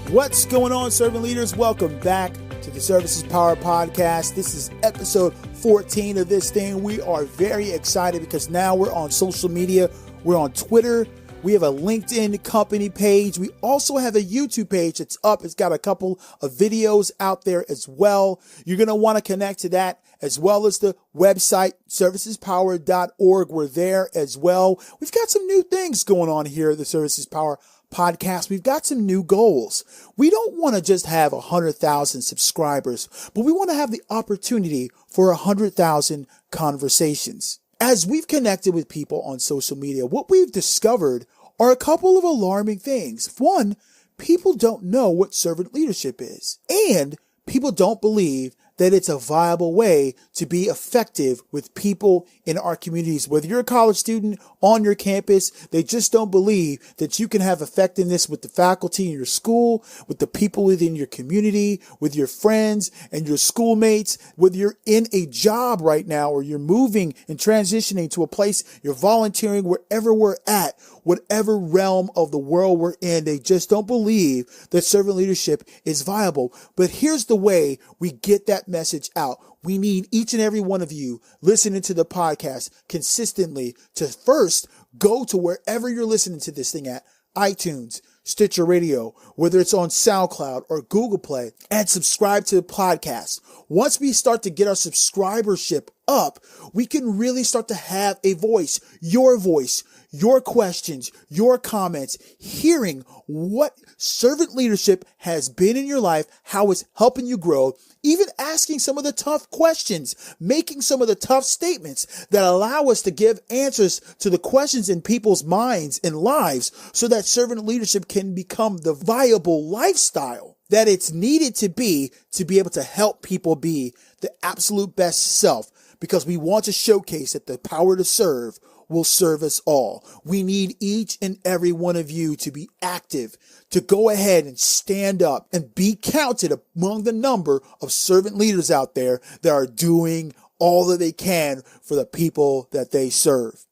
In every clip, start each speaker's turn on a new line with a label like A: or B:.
A: What's going on, servant leaders? Welcome back to the Services Power Podcast. This is episode 14 of this thing. We are very excited because now we're on social media. We're on Twitter. We have a LinkedIn company page. We also have a YouTube page that's up. It's got a couple of videos out there as well. You're going to want to connect to that as well as the website, servicespower.org. We're there as well. We've got some new things going on here at the Services Power Podcast. We've got some new goals. We don't want to just have 100,000 subscribers, but we want to have the opportunity for 100,000 conversations. As we've connected with people on social media, what we've discovered are a couple of alarming things. One, people don't know what servant leadership is, and people don't believe that it's a viable way to be effective with people in our communities. Whether you're a college student on your campus, they just don't believe that you can have effectiveness with the faculty in your school, with the people within your community, with your friends and your schoolmates. Whether you're in a job right now or you're moving and transitioning to a place, you're volunteering, wherever we're at, whatever realm of the world we're in, they just don't believe that servant leadership is viable. But here's the way we get that message out. We need each and every one of you listening to the podcast consistently to first go to wherever you're listening to this thing at, iTunes, Stitcher Radio, whether it's on SoundCloud or Google Play, and subscribe to the podcast. Once we start to get our subscribership up, we can really start to have a voice, your questions, your comments, hearing what servant leadership has been in your life, how it's helping you grow, even asking some of the tough questions, making some of the tough statements that allow us to give answers to the questions in people's minds and lives so that servant leadership can become the viable lifestyle that it's needed to be able to help people be the absolute best self, because we want to showcase that the power to serve will serve us all. We need each and every one of you to be active, to go ahead and stand up and be counted among the number of servant leaders out there that are doing all that they can for the people that they serve.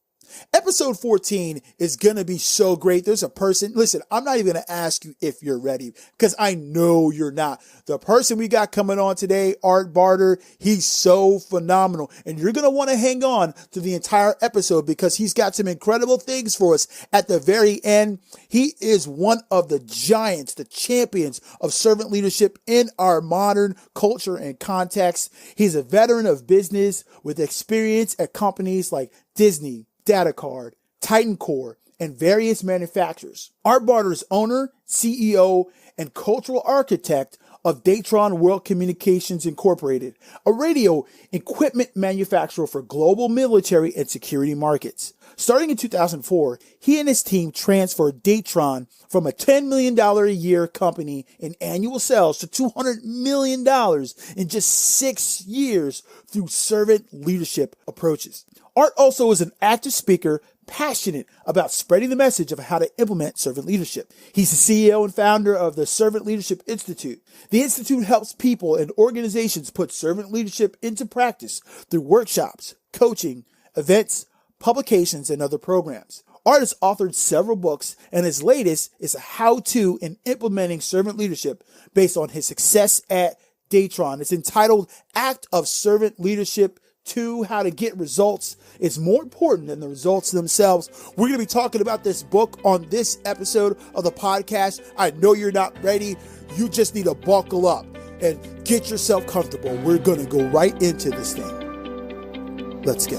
A: Episode 14 is going to be so great. There's a person, listen, I'm not even going to ask you if you're ready because I know you're not. The person we got coming on today, Art Barter, he's so phenomenal. And you're going to want to hang on to the entire episode because he's got some incredible things for us at the very end. He is one of the giants, the champions of servant leadership in our modern culture and context. He's a veteran of business with experience at companies like Disney, Data Card, Titan Core, and various manufacturers. Art Barter is owner, CEO, and cultural architect of Datron World Communications Incorporated, a radio equipment manufacturer for global military and security markets. Starting in 2004, he and his team transferred Datron from a $10 million a year company in annual sales to $200 million in just 6 years through servant leadership approaches. Art also is an active speaker, passionate about spreading the message of how to implement servant leadership. He's the CEO and founder of the Servant Leadership Institute. The Institute helps people and organizations put servant leadership into practice through workshops, coaching, events, publications, and other programs. Art has authored several books, and his latest is a how-to in implementing servant leadership based on his success at Datron. It's entitled Act of Servant Leadership 2, how to get results is more important than the results themselves. We're going to be talking about this book on this episode of the podcast. I know you're not ready. You just need to buckle up and get yourself comfortable. We're going to go right into this thing. Let's go.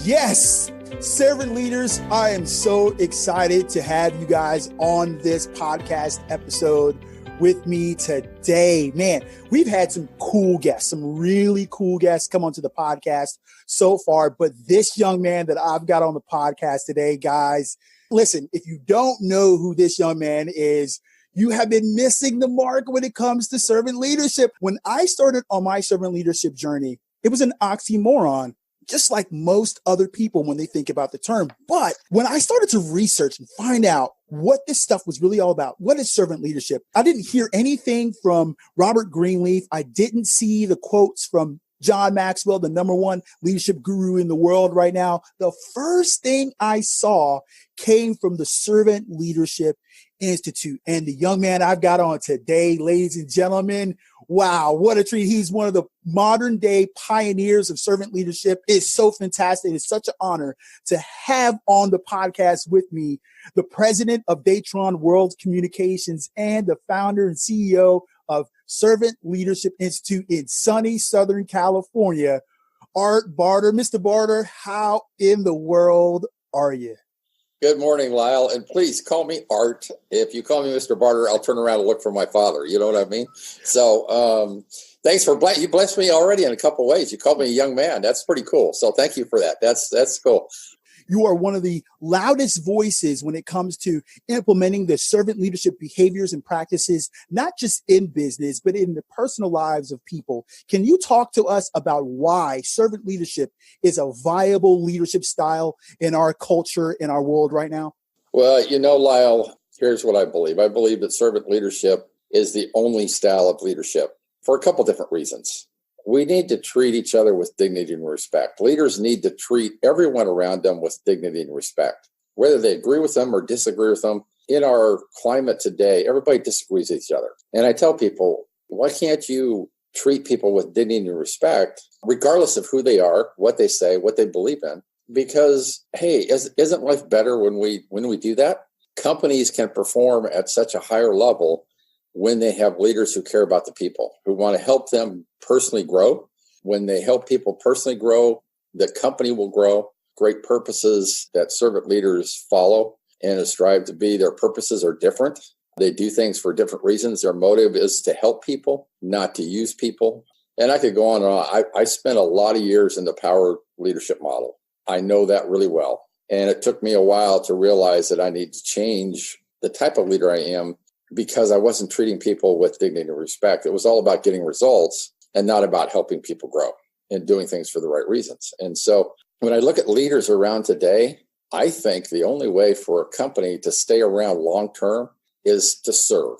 A: Yes, servant leaders, I am so excited to have you guys on this podcast episode with me today. Man, we've had some cool guests, some really cool guests come onto the podcast so far. But this young man that I've got on the podcast today, guys, listen, if you don't know who this young man is, you have been missing the mark when it comes to servant leadership. When I started on my servant leadership journey, it was an oxymoron, just like most other people when they think about the term. But when I started to research and find out what this stuff was really all about, what is servant leadership, I didn't hear anything from Robert Greenleaf. I didn't see the quotes from John Maxwell, the number one leadership guru in the world right now. The first thing I saw came from the Servant Leadership Institute. And the young man I've got on today, ladies and gentlemen, wow, what a treat. He's one of the modern day pioneers of servant leadership. It's so fantastic. It's such an honor to have on the podcast with me the president of Datron World Communications and the founder and CEO of Servant Leadership Institute in sunny Southern California, Art Barter. Mr. Barter, how in the world are you?
B: Good morning, Lyle. And please call me Art. If you call me Mr. Barter, I'll turn around and look for my father. You know what I mean? So thanks for you blessed me already in a couple of ways. You called me a young man. That's pretty cool. So thank you for that. That's cool.
A: You are one of the loudest voices when it comes to implementing the servant leadership behaviors and practices, not just in business, but in the personal lives of people. Can you talk to us about why servant leadership is a viable leadership style in our culture, in our world right now?
B: Well, Lyle, here's what I believe. I believe that servant leadership is the only style of leadership for a couple different reasons. We need to treat each other with dignity and respect. Leaders need to treat everyone around them with dignity and respect, whether they agree with them or disagree with them. In our climate today, everybody disagrees with each other. And I tell people, why can't you treat people with dignity and respect, regardless of who they are, what they say, what they believe in? Because, hey, isn't life better when we do that? Companies can perform at such a higher level when they have leaders who care about the people, who want to help them personally grow. When they help people personally grow, the company will grow. Great purposes that servant leaders follow and strive to be, their purposes are different. They do things for different reasons. Their motive is to help people, not to use people. And I could go on and on. I spent a lot of years in the power leadership model. I know that really well. And it took me a while to realize that I need to change the type of leader I am, because I wasn't treating people with dignity and respect. It was all about getting results and not about helping people grow and doing things for the right reasons. And so when I look at leaders around today, I think the only way for a company to stay around long-term is to serve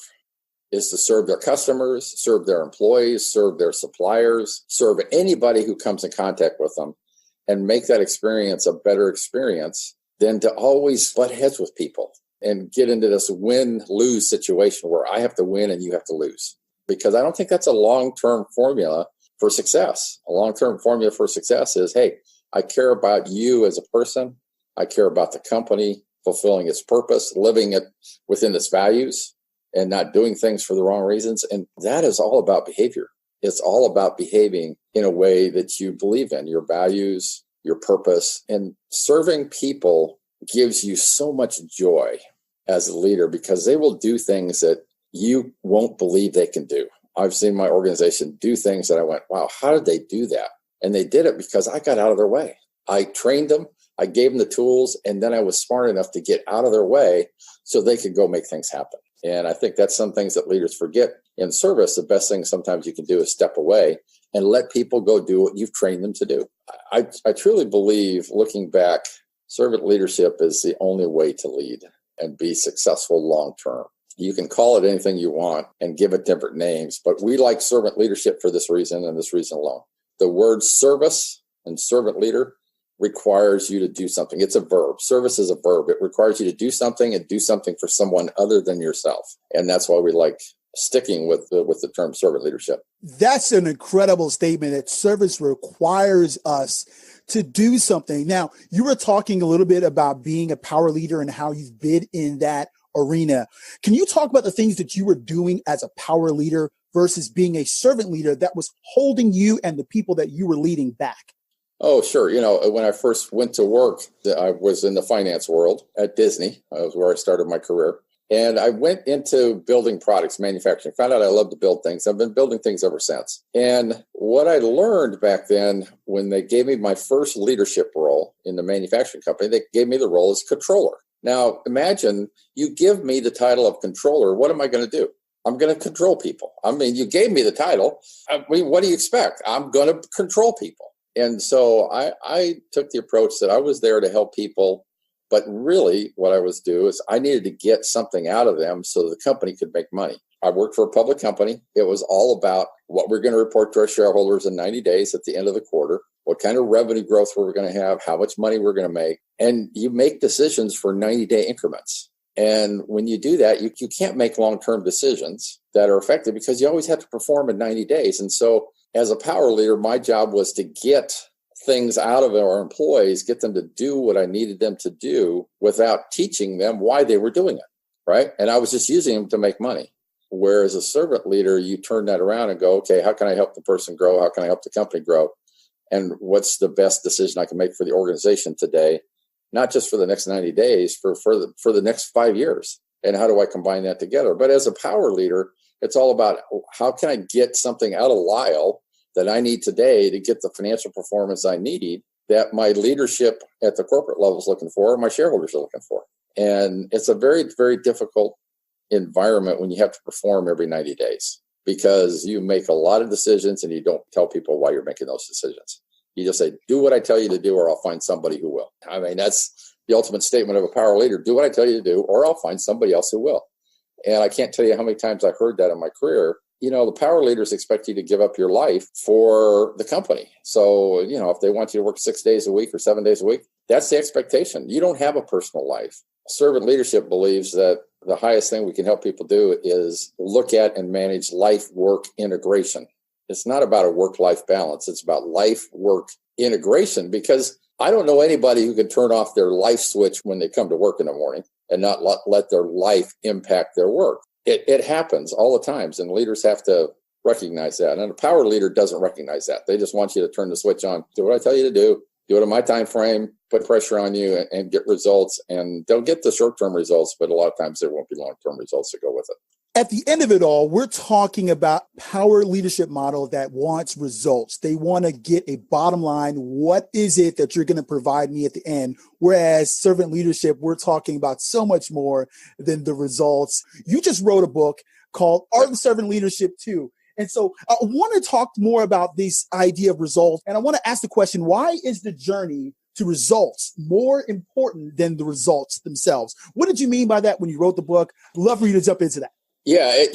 B: their customers, serve their employees, serve their suppliers, serve anybody who comes in contact with them, and make that experience a better experience than to always butt heads with people and get into this win-lose situation where I have to win and you have to lose. Because I don't think that's a long-term formula for success. A long-term formula for success is, hey, I care about you as a person. I care about the company fulfilling its purpose, living it within its values, and not doing things for the wrong reasons. And that is all about behavior. It's all about behaving in a way that you believe in, your values, your purpose. And serving people gives you so much joy as a leader, because they will do things that you won't believe they can do. I've seen my organization do things that I went, wow, how did they do that? And they did it because I got out of their way. I trained them, I gave them the tools, and then I was smart enough to get out of their way so they could go make things happen. And I think that's some things that leaders forget. In service, the best thing sometimes you can do is step away and let people go do what you've trained them to do. I truly believe, looking back, servant leadership is the only way to lead and be successful long-term. You can call it anything you want and give it different names, but we like servant leadership for this reason and this reason alone. The word service and servant leader requires you to do something. It's a verb. Service is a verb. It requires you to do something and do something for someone other than yourself. And that's why we like sticking with the term servant leadership.
A: That's an incredible statement, that service requires us to do something. Now, you were talking a little bit about being a power leader and how you've been in that arena. Can you talk about the things that you were doing as a power leader versus being a servant leader that was holding you and the people that you were leading back?
B: Oh, sure. When I first went to work, I was in the finance world at Disney. That was where I started my career. And I went into building products, manufacturing, found out I love to build things. I've been building things ever since. And what I learned back then, when they gave me my first leadership role in the manufacturing company, they gave me the role as controller. Now, imagine you give me the title of controller. What am I going to do? I'm going to control people. I mean, you gave me the title. I mean, what do you expect? I'm going to control people. And so I took the approach that I was there to help people. But really what I was doing is I needed to get something out of them so the company could make money. I worked for a public company. It was all about what we're going to report to our shareholders in 90 days at the end of the quarter, what kind of revenue growth we're going to have, how much money we're going to make. And you make decisions for 90-day increments. And when you do that, you can't make long-term decisions that are effective because you always have to perform in 90 days. And so as a power leader, my job was to get things out of our employees, get them to do what I needed them to do without teaching them why they were doing it, right? And I was just using them to make money. Whereas a servant leader, you turn that around and go, okay, how can I help the person grow? How can I help the company grow? And what's the best decision I can make for the organization today? Not just for the next 90 days, for the next 5 years. And how do I combine that together? But as a power leader, it's all about how can I get something out of Lyle that I need today to get the financial performance I need that my leadership at the corporate level is looking for, or my shareholders are looking for. And it's a very, very difficult environment when you have to perform every 90 days because you make a lot of decisions and you don't tell people why you're making those decisions. You just say, do what I tell you to do, or I'll find somebody who will. I mean, that's the ultimate statement of a power leader. Do what I tell you to do, or I'll find somebody else who will. And I can't tell you how many times I heard that in my career. You know, the power leaders expect you to give up your life for the company. So, you know, if they want you to work 6 days a week or 7 days a week, that's the expectation. You don't have a personal life. Servant leadership believes that the highest thing we can help people do is look at and manage life-work integration. It's not about a work-life balance. It's about life-work integration, because I don't know anybody who can turn off their life switch when they come to work in the morning and not let their life impact their work. It happens all the times, and leaders have to recognize that. And a power leader doesn't recognize that. They just want you to turn the switch on, do what I tell you to do it in my time frame, put pressure on you and get results. And they'll get the short-term results, but a lot of times there won't be long-term results to go with it.
A: At the end of it all, we're talking about power leadership model that wants results. They want to get a bottom line. What is it that you're going to provide me at the end? Whereas servant leadership, we're talking about so much more than the results. You just wrote a book called Art and Servant Leadership 2. And so I want to talk more about this idea of results. And I want to ask the question, why is the journey to results more important than the results themselves? What did you mean by that when you wrote the book? I'd love for you to jump into that.
B: Yeah,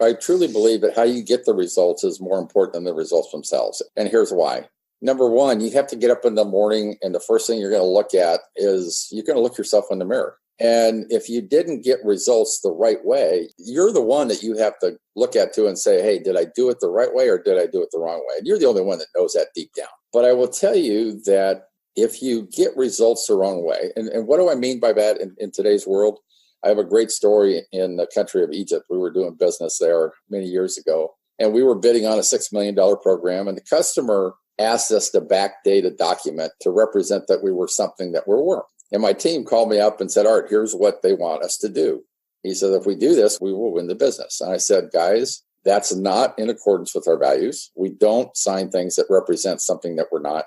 B: I truly believe that how you get the results is more important than the results themselves. And here's why. Number one, you have to get up in the morning, and the first thing you're going to look at is you're going to look yourself in the mirror. And if you didn't get results the right way, you're the one that you have to look at too and say, hey, did I do it the right way or did I do it the wrong way? And you're the only one that knows that deep down. But I will tell you that if you get results the wrong way, and what do I mean by that in today's world? I have a great story in the country of Egypt. We were doing business there many years ago, and we were bidding on a $6 million program, and the customer asked us to backdate a document to represent that we were something that we weren't. And my team called me up and said, Art, here's what they want us to do. He said, if we do this, we will win the business. And I said, guys, that's not in accordance with our values. We don't sign things that represent something that we're not.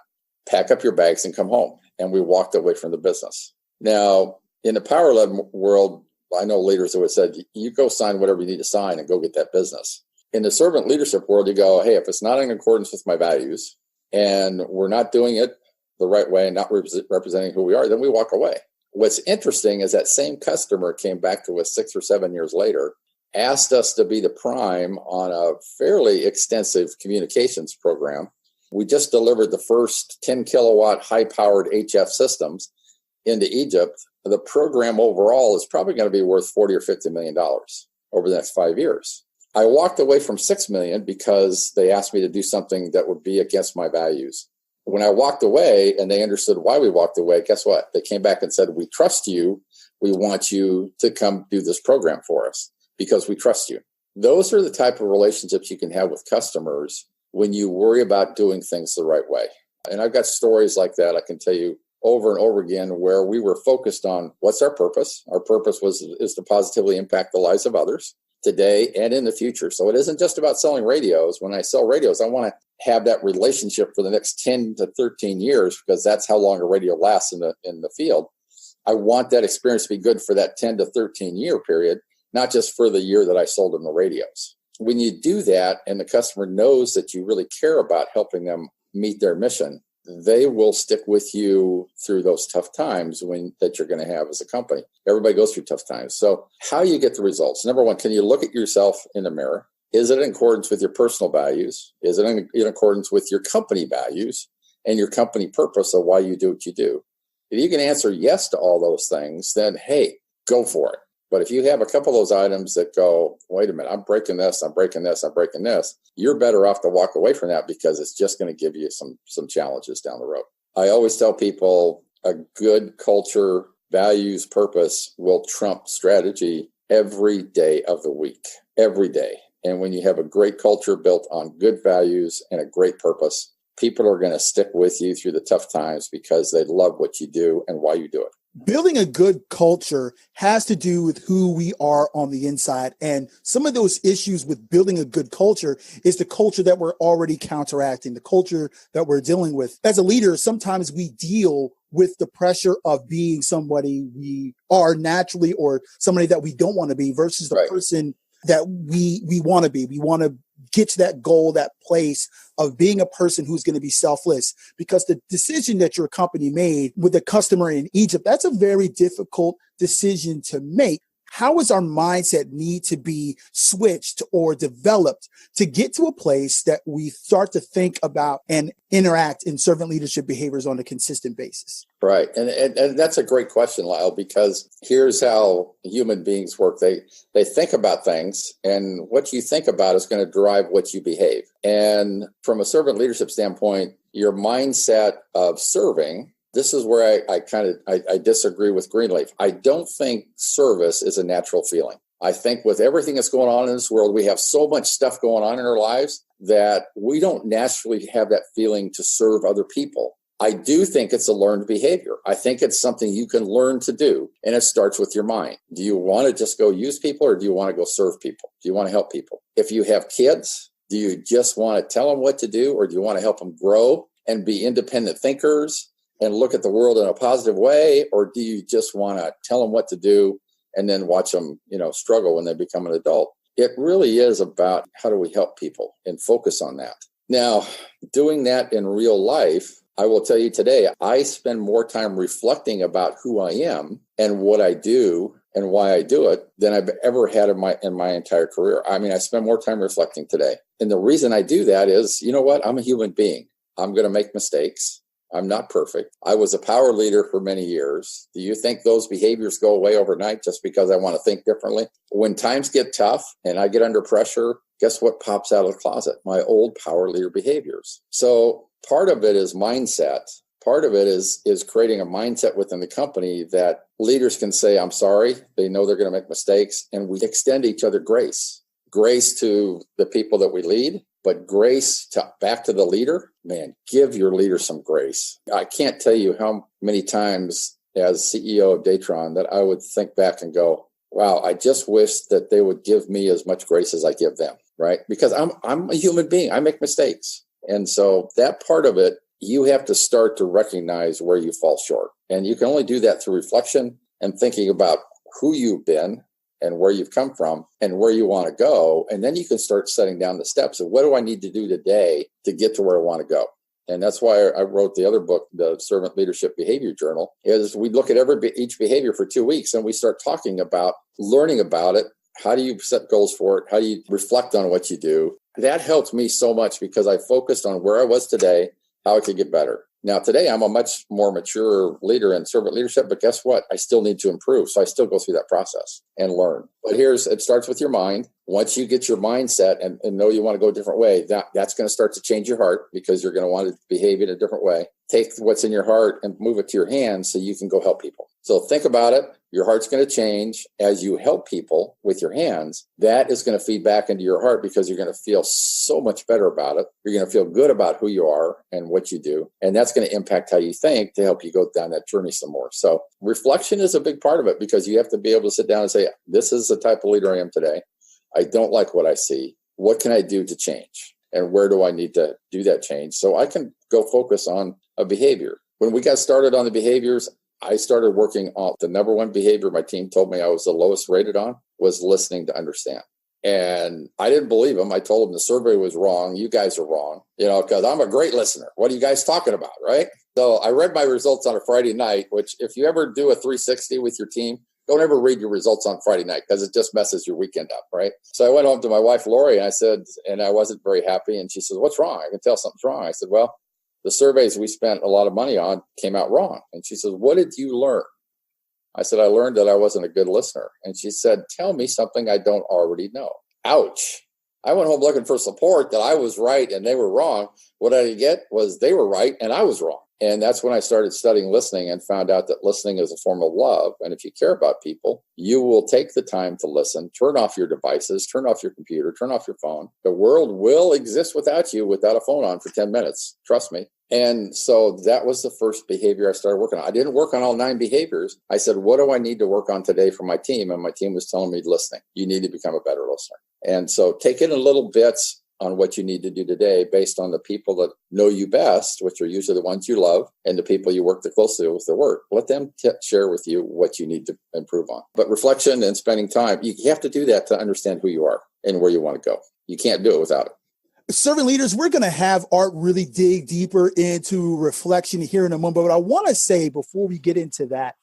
B: Pack up your bags and come home. And we walked away from the business. Now, in the power-led world, I know leaders who have said, you go sign whatever you need to sign and go get that business. In the servant leadership world, you go, hey, if it's not in accordance with my values and we're not doing it the right way and not representing who we are, then we walk away. What's interesting is that same customer came back to us 6 or 7 years later, asked us to be the prime on a fairly extensive communications program. We just delivered the first 10 kilowatt high-powered HF systems into Egypt. The program overall is probably going to be worth $40 or $50 million over the next 5 years. I walked away from $6 million because they asked me to do something that would be against my values. When I walked away and they understood why we walked away, guess what? They came back and said, we trust you. We want you to come do this program for us because we trust you. Those are the type of relationships you can have with customers when you worry about doing things the right way. And I've got stories like that I can tell you over and over again where we were focused on what's our purpose. Our purpose is to positively impact the lives of others today and in the future. So it isn't just about selling radios. When I sell radios, I want to have that relationship for the next 10 to 13 years because that's how long a radio lasts in the field. I want that experience to be good for that 10 to 13 year period, not just for the year that I sold them the radios. When you do that and the customer knows that you really care about helping them meet their mission, they will stick with you through those tough times that you're going to have as a company. Everybody goes through tough times. So how you get the results? Number one, can you look at yourself in the mirror? Is it in accordance with your personal values? Is it in accordance with your company values and your company purpose of why you do what you do? If you can answer yes to all those things, then hey, go for it. But if you have a couple of those items that go, wait a minute, I'm breaking this, you're better off to walk away from that because it's just going to give you some challenges down the road. I always tell people a good culture, values, purpose will trump strategy every day of the week, every day. And when you have a great culture built on good values and a great purpose, people are going to stick with you through the tough times because they love what you do and why you do it.
A: Building a good culture has to do with who we are on the inside. And some of those issues with building a good culture is the culture that we're already counteracting, the culture that we're dealing with. As a leader, sometimes we deal with the pressure of being somebody we are naturally or somebody that we don't want to be versus the person that we want to be. We want to get to that goal, that place of being a person who's going to be selfless, because the decision that your company made with the customer in Egypt, that's a very difficult decision to make. How does our mindset need to be switched or developed to get to a place that we start to think about and interact in servant leadership behaviors on a consistent basis?
B: Right. And that's a great question, Lyle, because here's how human beings work. They think about things, and what you think about is going to drive what you behave. And from a servant leadership standpoint, your mindset of serving, this is where I disagree with Greenleaf. I don't think service is a natural feeling. I think with everything that's going on in this world, we have so much stuff going on in our lives that we don't naturally have that feeling to serve other people. I do think it's a learned behavior. I think it's something you can learn to do, and it starts with your mind. Do you want to just go use people, or do you want to go serve people? Do you want to help people? If you have kids, do you just want to tell them what to do, or do you want to help them grow and be independent thinkers and look at the world in a positive way? Or do you just want to tell them what to do and then watch them, struggle when they become an adult? It really is about how do we help people and focus on that. Now, doing that in real life, I will tell you today, I spend more time reflecting about who I am and what I do and why I do it than I've ever had in my entire career. I mean, I spend more time reflecting today. And the reason I do that is, you know what? I'm a human being. I'm going to make mistakes. I'm not perfect. I was a power leader for many years. Do you think those behaviors go away overnight just because I want to think differently? When times get tough and I get under pressure, guess what pops out of the closet? My old power leader behaviors. So part of it is mindset. Part of it is creating a mindset within the company that leaders can say, I'm sorry. They know they're going to make mistakes, and we extend each other grace. Grace to the people that we lead, but grace back to the leader. Man, give your leader some grace. I can't tell you how many times as CEO of Datron that I would think back and go, wow, I just wish that they would give me as much grace as I give them, right? Because I'm a human being. I make mistakes. And so that part of it, you have to start to recognize where you fall short. And you can only do that through reflection and thinking about who you've been and where you've come from and where you want to go. And then you can start setting down the steps of what do I need to do today to get to where I want to go. And that's why I wrote the other book, the Servant Leadership Behavior Journal, is we look at each behavior for 2 weeks and we start talking about learning about it. How do you set goals for it? How do you reflect on what you do? That helped me so much because I focused on where I was today, how I could get better. Now, today, I'm a much more mature leader in servant leadership, but guess what? I still need to improve. So I still go through that process and learn. But it starts with your mind. Once you get your mindset and know you want to go a different way, that's going to start to change your heart because you're going to want to behave in a different way. Take what's in your heart and move it to your hands so you can go help people. So think about it. Your heart's going to change as you help people with your hands. That is going to feed back into your heart because you're going to feel so much better about it. You're going to feel good about who you are and what you do. And that's going to impact how you think to help you go down that journey some more. So reflection is a big part of it because you have to be able to sit down and say, this is the type of leader I am today. I don't like what I see. What can I do to change? And where do I need to do that change? So I can go focus on a behavior. When we got started on the behaviors, I started working on the number one behavior my team told me I was the lowest rated on was listening to understand. And I didn't believe him. I told him the survey was wrong. You guys are wrong, because I'm a great listener. What are you guys talking about, right? So I read my results on a Friday night, which if you ever do a 360 with your team, don't ever read your results on Friday night because it just messes your weekend up, right? So I went home to my wife, Lori, and I said, and I wasn't very happy. And she says, what's wrong? I can tell something's wrong. I said, well, the surveys we spent a lot of money on came out wrong. And she says, what did you learn? I said, I learned that I wasn't a good listener. And she said, tell me something I don't already know. Ouch. I went home looking for support that I was right and they were wrong. What I didn't get was they were right and I was wrong. And that's when I started studying listening and found out that listening is a form of love. And if you care about people, you will take the time to listen, turn off your devices, turn off your computer, turn off your phone. The world will exist without you without a phone on for 10 minutes. Trust me. And so that was the first behavior I started working on. I didn't work on all 9 behaviors. I said, what do I need to work on today for my team? And my team was telling me listening. You need to become a better listener. And so take it in little bits on what you need to do today based on the people that know you best, which are usually the ones you love, and the people you work the closely with their work. Let them share with you what you need to improve on. But reflection and spending time, you have to do that to understand who you are and where you want to go. You can't do it without it.
A: Servant leaders, we're going to have Art really dig deeper into reflection here in a moment. But I want to say before we get into that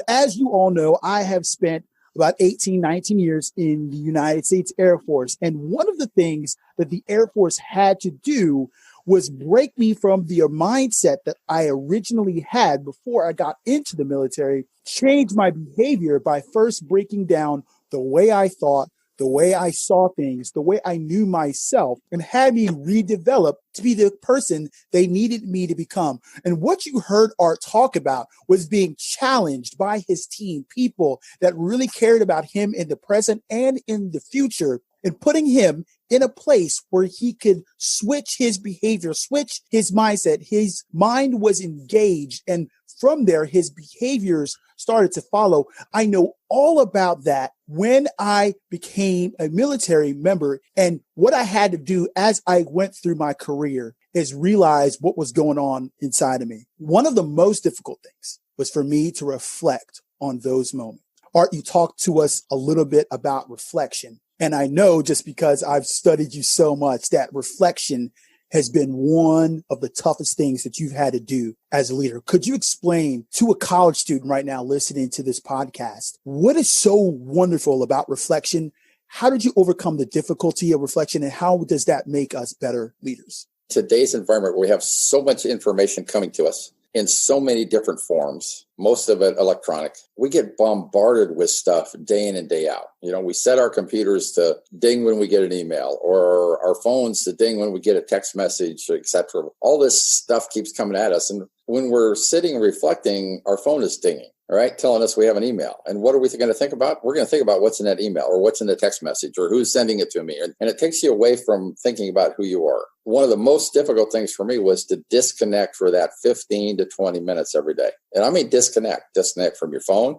A: as you all know, I have spent about 18, 19 years in the United States Air Force. And one of the things that the Air Force had to do was break me from the mindset that I originally had before I got into the military, change my behavior by first breaking down the way I thought, the way I saw things, the way I knew myself, and had me redevelop to be the person they needed me to become. And what you heard Art talk about was being challenged by his team, people that really cared about him in the present and in the future, and putting him in a place where he could switch his behavior, switch his mindset. His mind was engaged, and from there, his behaviors started to follow. I know all about that when I became a military member, and what I had to do as I went through my career is realize what was going on inside of me. One of the most difficult things was for me to reflect on those moments. Art, you talked to us a little bit about reflection. And I know just because I've studied you so much that reflection has been one of the toughest things that you've had to do as a leader. Could you explain to a college student right now listening to this podcast, what is so wonderful about reflection? How did you overcome the difficulty of reflection, and how does that make us better leaders?
B: Today's environment where we have so much information coming to us in so many different forms, most of it electronic. We get bombarded with stuff day in and day out. We set our computers to ding when we get an email, or our phones to ding when we get a text message, etc. All this stuff keeps coming at us. And when we're sitting and reflecting, our phone is dinging, all right, telling us we have an email. And what are we going to think about? We're going to think about what's in that email, or what's in the text message, or who's sending it to me. And it takes you away from thinking about who you are. One of the most difficult things for me was to disconnect for that 15 to 20 minutes every day. And I mean disconnect from your phone,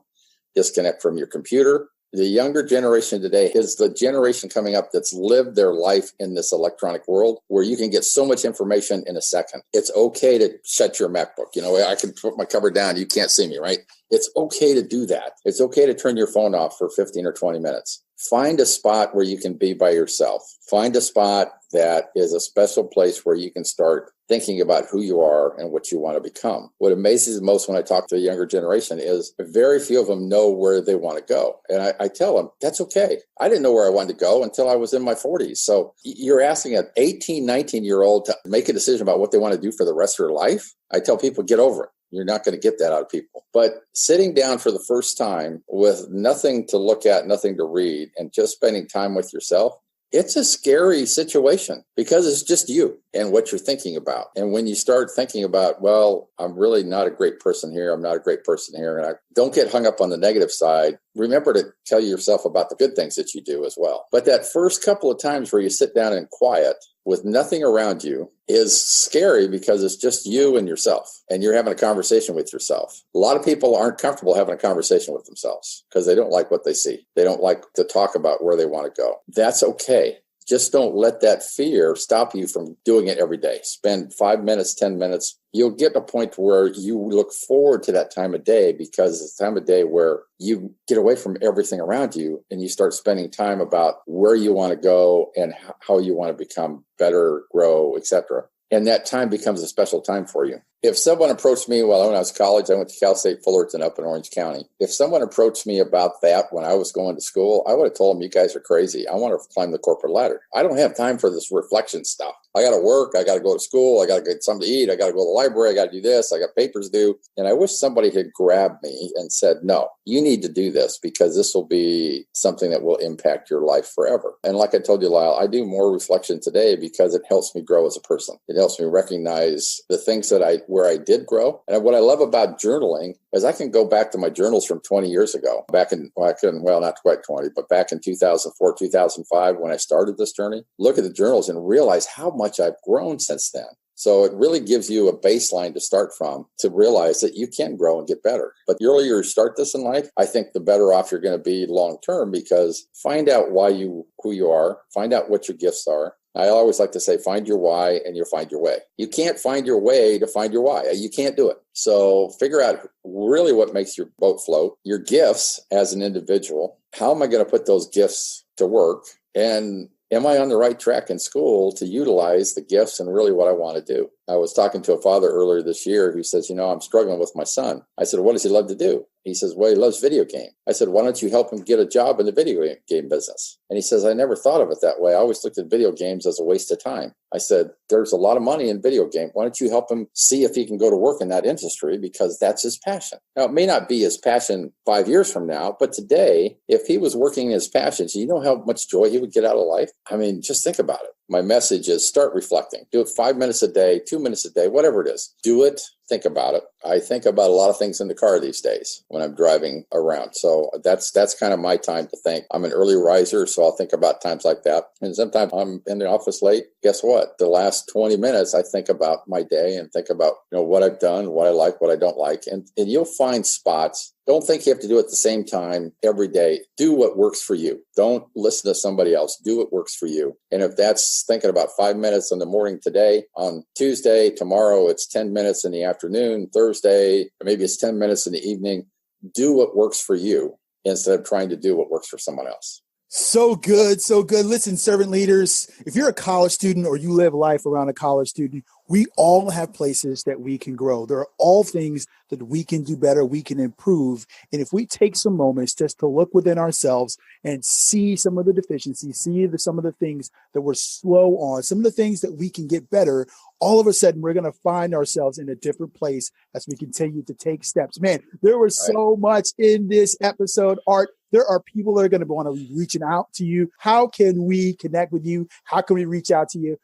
B: disconnect from your computer. The younger generation today is the generation coming up that's lived their life in this electronic world where you can get so much information in a second. It's okay to shut your MacBook. I can put my cover down. You can't see me, right? It's okay to do that. It's okay to turn your phone off for 15 or 20 minutes. Find a spot where you can be by yourself. Find a spot that is a special place where you can start thinking about who you are and what you want to become. What amazes me most when I talk to the younger generation is very few of them know where they want to go. And I tell them, that's okay. I didn't know where I wanted to go until I was in my 40s. So you're asking an 18, 19-year-old to make a decision about what they want to do for the rest of their life? I tell people, get over it. You're not going to get that out of people. But sitting down for the first time with nothing to look at, nothing to read, and just spending time with yourself, it's a scary situation because it's just you and what you're thinking about. And when you start thinking about, well, I'm really not a great person here, I'm not a great person here, and I don't get hung up on the negative side. Remember to tell yourself about the good things that you do as well. But that first couple of times where you sit down in quiet with nothing around you is scary because it's just you and yourself, and you're having a conversation with yourself. A lot of people aren't comfortable having a conversation with themselves because they don't like what they see. They don't like to talk about where they want to go. That's okay. just don't let that fear stop you from doing it every day. Spend 5 minutes, 10 minutes. You'll get to a point where you look forward to that time of day, because it's a time of day where you get away from everything around you and you start spending time about where you want to go and how you want to become better, grow, etc. And that time becomes a special time for you. If someone approached me, when I was in college, I went to Cal State Fullerton up in Orange County. If someone approached me about that when I was going to school, I would have told them, you guys are crazy. I want to climb the corporate ladder. I don't have time for this reflection stuff. I got to work. I got to go to school. I got to get something to eat. I got to go to the library. I got to do this. I got papers due. And I wish somebody had grabbed me and said, no, you need to do this, because this will be something that will impact your life forever. And like I told you, Lyle, I do more reflection today because it helps me grow as a person. It helps me recognize the things where I did grow. And what I love about journaling is I can go back to my journals from 20 years ago, not quite 20, but back in 2004, 2005, when I started this journey, look at the journals and realize how much I've grown since then. So it really gives you a baseline to start from, to realize that you can grow and get better. But the earlier you start this in life, I think the better off you're going to be long term, because find out who you are, find out what your gifts are. I always like to say, find your why and you'll find your way. You can't find your way to find your why. You can't do it. So figure out really what makes your boat float, your gifts as an individual. How am I going to put those gifts to work? And am I on the right track in school to utilize the gifts and really what I want to do? I was talking to a father earlier this year who says, I'm struggling with my son. I said, what does he love to do? He says, well, he loves video games. I said, why don't you help him get a job in the video game business? And he says, I never thought of it that way. I always looked at video games as a waste of time. I said, there's a lot of money in video games. Why don't you help him see if he can go to work in that industry, because that's his passion. Now, it may not be his passion 5 years from now, but today, if he was working in his passions, you know how much joy he would get out of life? I mean, just think about it. My message is start reflecting. Do it 5 minutes a day, 2 minutes a day, whatever it is. Do it. Think about it. I think about a lot of things in the car these days when I'm driving around. So that's kind of my time to think. I'm an early riser, so I'll think about times like that. And sometimes I'm in the office late. Guess what? The last 20 minutes, I think about my day and think about, what I've done, what I like, what I don't like. And you'll find spots. Don't think you have to do it at the same time every day. Do what works for you. Don't listen to somebody else. Do what works for you. And if that's thinking about 5 minutes in the morning today, on Tuesday, tomorrow it's 10 minutes in the afternoon, Thursday, or maybe it's 10 minutes in the evening. Do what works for you instead of trying to do what works for someone else.
A: So good. So good. Listen, servant leaders, if you're a college student or you live life around a college student, we all have places that we can grow. There are all things that we can do better, we can improve. And if we take some moments just to look within ourselves and see some of the deficiencies, some of the things that we're slow on, some of the things that we can get better, all of a sudden we're going to find ourselves in a different place as we continue to take steps. Man, there was so much in this episode, Art. There are people that are going to want to be reaching out to you. How can we connect with you? How can we reach out to you?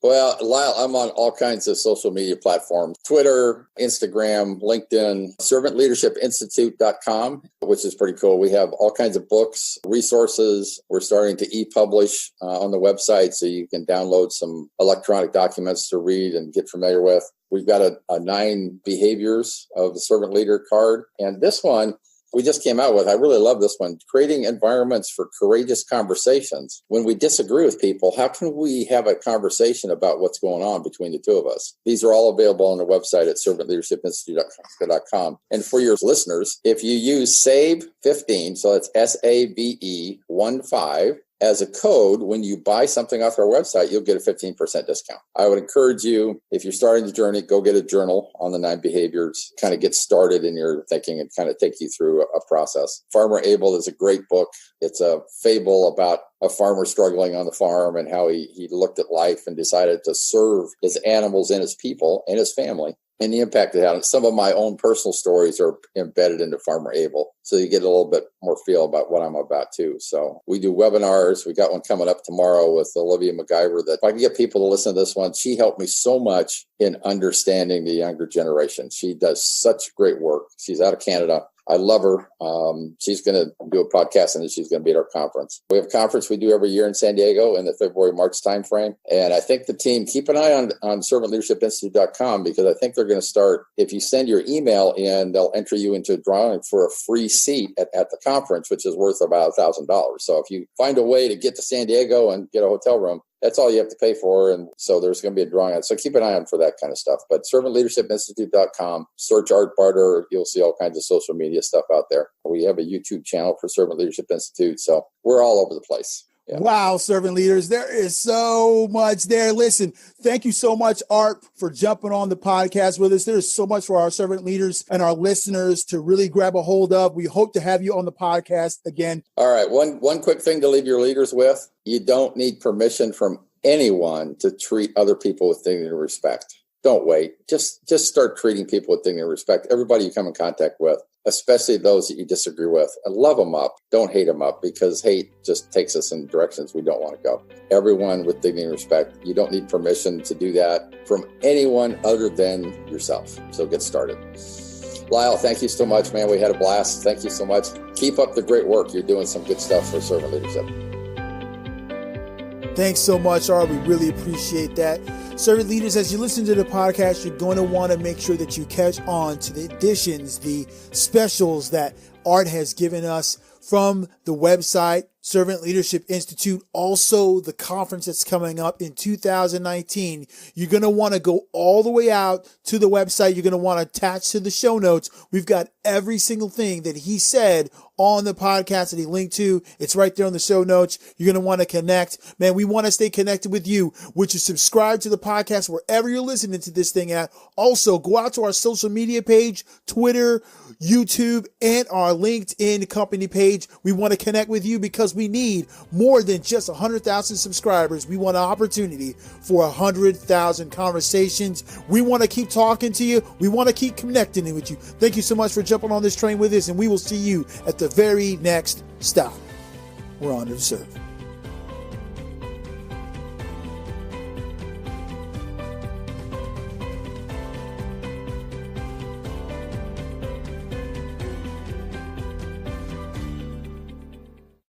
B: Well, Lyle, I'm on all kinds of social media platforms, Twitter, Instagram, LinkedIn, Servant Leadership Institute.com, which is pretty cool. We have all kinds of books, resources. We're starting to e-publish on the website, so you can download some electronic documents to read and get familiar with. We've got a 9 behaviors of the servant leader card. And this one, we just came out with, I really love this one, creating environments for courageous conversations. When we disagree with people, how can we have a conversation about what's going on between the two of us? These are all available on the website at servantleadershipinstitute.com. And for your listeners, if you use SAVE15, so it's SAVE15, as a code, when you buy something off our website, you'll get a 15% discount. I would encourage you, if you're starting the journey, go get a journal on the 9 behaviors, kind of get started in your thinking and kind of take you through a process. Farmer Abel is a great book. It's a fable about a farmer struggling on the farm and how he looked at life and decided to serve his animals and his people and his family, and the impact it had. And some of my own personal stories are embedded into Farmer Abel, so you get a little bit more feel about what I'm about too. So we do webinars. We got one coming up tomorrow with Olivia McIvor that if I can get people to listen to this one, she helped me so much in understanding the younger generation. She does such great work. She's out of Canada. I love her. She's going to do a podcast, and then she's going to be at our conference. We have a conference we do every year in San Diego in the February-March timeframe. And I think the team, keep an eye on ServantLeadershipInstitute.com, because I think they're going to start, if you send your email in, they'll enter you into a drawing for a free seat at the conference, which is worth about $1,000. So if you find a way to get to San Diego and get a hotel room, that's all you have to pay for. And so there's going to be a drawing on it. So keep an eye on for that kind of stuff. But ServantLeadershipInstitute.com, search Art Barter. You'll see all kinds of social media stuff out there. We have a YouTube channel for Servant Leadership Institute. So we're all over the place. Yeah.
A: Wow, servant leaders, there is so much there. Listen, thank you so much, Art, for jumping on the podcast with us. There's so much for our servant leaders and our listeners to really grab a hold of. We hope to have you on the podcast again.
B: All right. One quick thing to leave your leaders with. You don't need permission from anyone to treat other people with dignity and respect. Don't wait. Just start treating people with dignity and respect. Everybody you come in contact with, especially those that you disagree with, and love them up. Don't hate them up, because hate just takes us in directions we don't want to go. Everyone with dignity and respect. You don't need permission to do that from anyone other than yourself. So get started. Lyle, thank you so much, man. We had a blast. Thank you so much. Keep up the great work. You're doing some good stuff for servant leadership.
A: Thanks so much, Art. We really appreciate that. Servant leaders, as you listen to the podcast, you're going to want to make sure that you catch on to the additions, the specials that Art has given us from the website, Servant Leadership Institute, also the conference that's coming up in 2019. You're going to want to go all the way out to the website. You're going to want to attach to the show notes. We've got every single thing that he said on the podcast that he linked to. It's right there on the show notes. You're going to want to connect. Man, we want to stay connected with you. Would you subscribe to the podcast wherever you're listening to this thing at? Also, go out to our social media page, Twitter, YouTube, and our LinkedIn company page. We want to connect with you because we need more than just 100,000 subscribers. We want an opportunity for 100,000 conversations. We want to keep talking to you. We want to keep connecting with you. Thank you so much for jumping on this train with us, and we will see you at the very next stop. We're honored to serve.